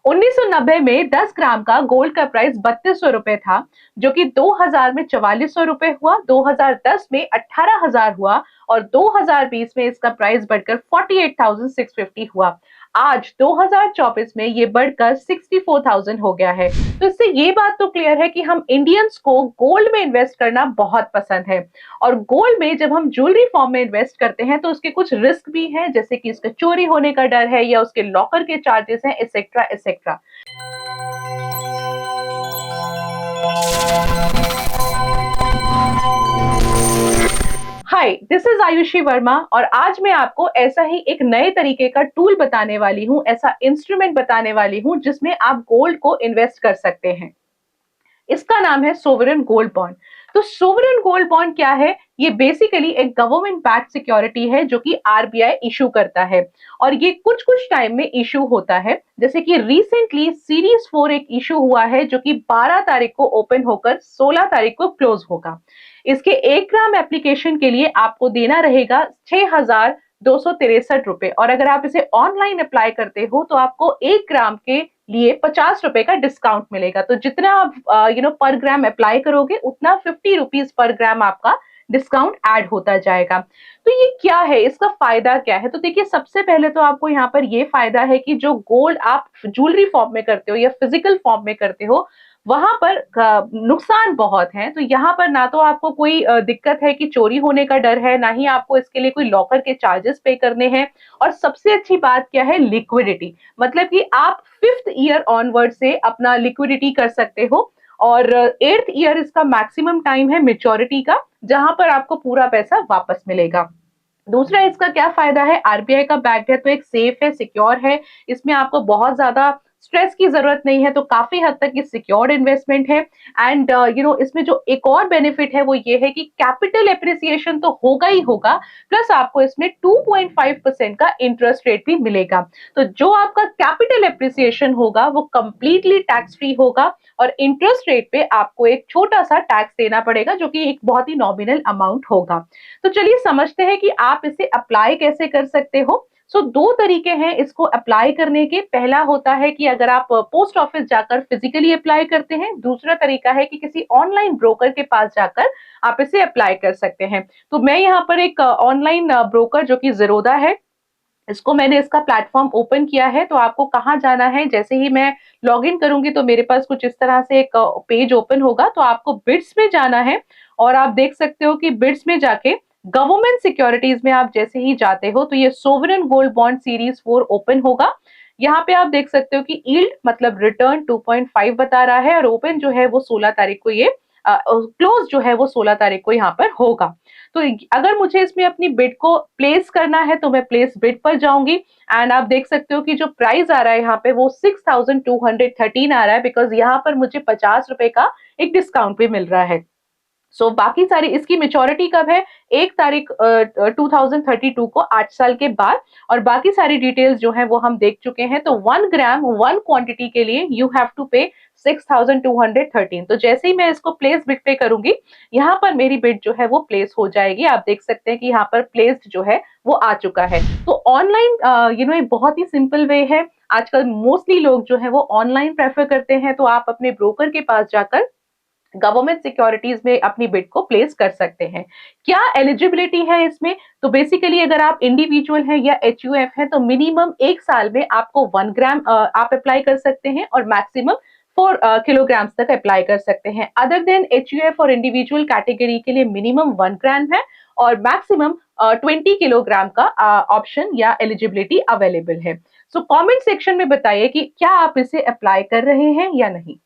1990 में 10 ग्राम का गोल्ड का प्राइस 3200 रुपए था, जो कि 2000 में 4400 रुपए हुआ, 2010 में 18,000 हुआ और 2020 में इसका प्राइस बढ़कर 48,650 हुआ। आज 2024 में ये बढ़कर 64,000 हो गया है। तो इससे ये बात तो क्लियर है कि हम इंडियंस को गोल्ड में इन्वेस्ट करना बहुत पसंद है। और गोल्ड में जब हम ज्वेलरी फॉर्म में इन्वेस्ट करते हैं तो उसके कुछ रिस्क भी हैं, जैसे कि इसका चोरी होने का डर है या उसके लॉकर के चार्जेस हैं, etcetera etcetera. Hi, this is Ayushi Verma और आज मैं आपको ऐसा ही एक नए तरीके का टूल बताने वाली हूँ, ऐसा इंस्ट्रूमेंट बताने वाली हूँ जिसमें आप गोल्ड को इन्वेस्ट कर सकते हैं। इसका नाम है सोवरेन गोल्ड बॉन्ड। तो सोवरेन गोल्ड बॉन्ड क्या है? ये बेसिकली एक गवर्नमेंट बैक्ड सिक्योरिटी है जो कि आरबीआई इशू करता है और ये कुछ कुछ टाइम में इशू होता है। जैसे कि रिसेंटली सीरीज 4 एक इशू हुआ है जो कि 12 तारीख को ओपन होकर 16 तारीख को क्लोज होगा। इसके 1 ग्राम एप्लीकेशन के लिए आपको देना रहेगा 6,263 रुपए और अगर आप इसे ऑनलाइन अप्लाई करते हो तो आपको 1 ग्राम के लिए 50 रुपए का डिस्काउंट मिलेगा। तो जितना आप पर ग्राम अप्लाई करोगे उतना 50 रुपीज पर ग्राम आपका डिस्काउंट ऐड होता जाएगा। तो ये क्या है, इसका फायदा क्या है? तो देखिए, सबसे पहले तो आपको यहाँ पर ये फायदा है कि जो गोल्ड आप ज्वेलरी फॉर्म में करते हो या फिजिकल फॉर्म में करते हो, वहां पर नुकसान बहुत है। तो यहाँ पर ना तो आपको कोई दिक्कत है कि चोरी होने का डर है, ना ही आपको इसके लिए कोई लॉकर के चार्जेस पे करने हैं। और सबसे अच्छी बात क्या है? लिक्विडिटी। मतलब कि आप 5th ईयर ऑनवर्ड से अपना लिक्विडिटी कर सकते हो और 8th ईयर इसका मैक्सिमम टाइम है मेच्योरिटी का, जहां पर आपको पूरा पैसा वापस मिलेगा। दूसरा इसका क्या फायदा है? आरबीआई का बैक्ड है तो एक सेफ है, सिक्योर है। इसमें आपको बहुत ज्यादा स्ट्रेस की जरूरत नहीं है, तो काफी हद तक ये सिक्योर्ड इन्वेस्टमेंट है। एंड इसमें जो एक और बेनिफिट है वो ये है कि कैपिटल एप्रिसिएशन तो होगा ही होगा, प्लस आपको इसमें 2.5% का इंटरेस्ट रेट भी मिलेगा। तो जो आपका कैपिटल एप्रिसिएशन होगा वो कंप्लीटली टैक्स फ्री होगा और इंटरेस्ट रेट पे आपको एक छोटा सा टैक्स देना पड़ेगा जो कि एक बहुत ही नॉमिनल अमाउंट होगा। तो चलिए समझते हैं कि आप इसे अप्लाई कैसे कर सकते हो। दो तरीके हैं इसको अप्लाई करने के। पहला होता है कि अगर आप पोस्ट ऑफिस जाकर फिजिकली अप्लाई करते हैं, दूसरा तरीका है कि किसी ऑनलाइन ब्रोकर के पास जाकर आप इसे अप्लाई कर सकते हैं। तो मैं यहाँ पर एक ऑनलाइन ब्रोकर जो कि ज़ीरोधा है, इसको मैंने इसका प्लेटफॉर्म ओपन किया है। तो आपको कहाँ जाना है? जैसे ही मैं लॉग इन करूंगी तो मेरे पास कुछ इस तरह से एक पेज ओपन होगा। तो आपको बिड्स में जाना है और आप देख सकते हो कि बिड्स में जाके गवर्नमेंट सिक्योरिटीज में आप जैसे ही जाते हो तो ये sovereign gold bond series 4 open होगा। यहाँ पे आप देख सकते हो कि यील्ड मतलब रिटर्न 2.5 बता रहा है और ओपन जो है वो 16 तारीख को ये क्लोज जो है वो 16 तारीख को यहाँ पर होगा। तो अगर मुझे इसमें अपनी बिड को प्लेस करना है तो मैं प्लेस बिड पर जाऊंगी एंड आप देख सकते हो कि जो प्राइस आ रहा है यहाँ पे वो 6,213 आ रहा है, बिकॉज यहाँ पर मुझे 50 रुपए का एक डिस्काउंट भी मिल रहा है। बाकी सारी इसकी मेच्योरिटी कब है? 1 तारीख 2032 को, 8 साल के बाद। और बाकी सारी डिटेल्स जो है वो हम देख चुके हैं। तो 1 ग्राम 1 क्वांटिटी के लिए यू हैव टू पे 6,213। तो जैसे ही मैं इसको प्लेस बिड पे करूंगी, यहाँ पर मेरी बिड जो है वो प्लेस हो जाएगी। आप देख सकते हैं कि यहाँ पर प्लेस्ड जो है वो आ चुका है। तो ऑनलाइन एक बहुत ही सिंपल वे है। आजकल मोस्टली लोग जो है वो ऑनलाइन प्रेफर करते हैं, तो आप अपने ब्रोकर के पास जाकर गवर्नमेंट सिक्योरिटीज में अपनी बिड को प्लेस कर सकते हैं। क्या एलिजिबिलिटी है इसमें? तो बेसिकली अगर आप इंडिविजुअल हैं या एचयूएफ है तो मिनिमम 1 साल में आपको 1 ग्राम आप अप्लाई कर सकते हैं और मैक्सिमम 4 किलोग्राम्स तक अप्लाई कर सकते हैं। अदर देन एचयूएफ और इंडिविजुअल कैटेगरी के लिए मिनिमम 1 ग्राम है और मैक्सिमम 20 किलोग्राम का ऑप्शन या एलिजिबिलिटी अवेलेबल है। कमेंट सेक्शन में बताइए कि क्या आप इसे अप्लाई कर रहे हैं या नहीं।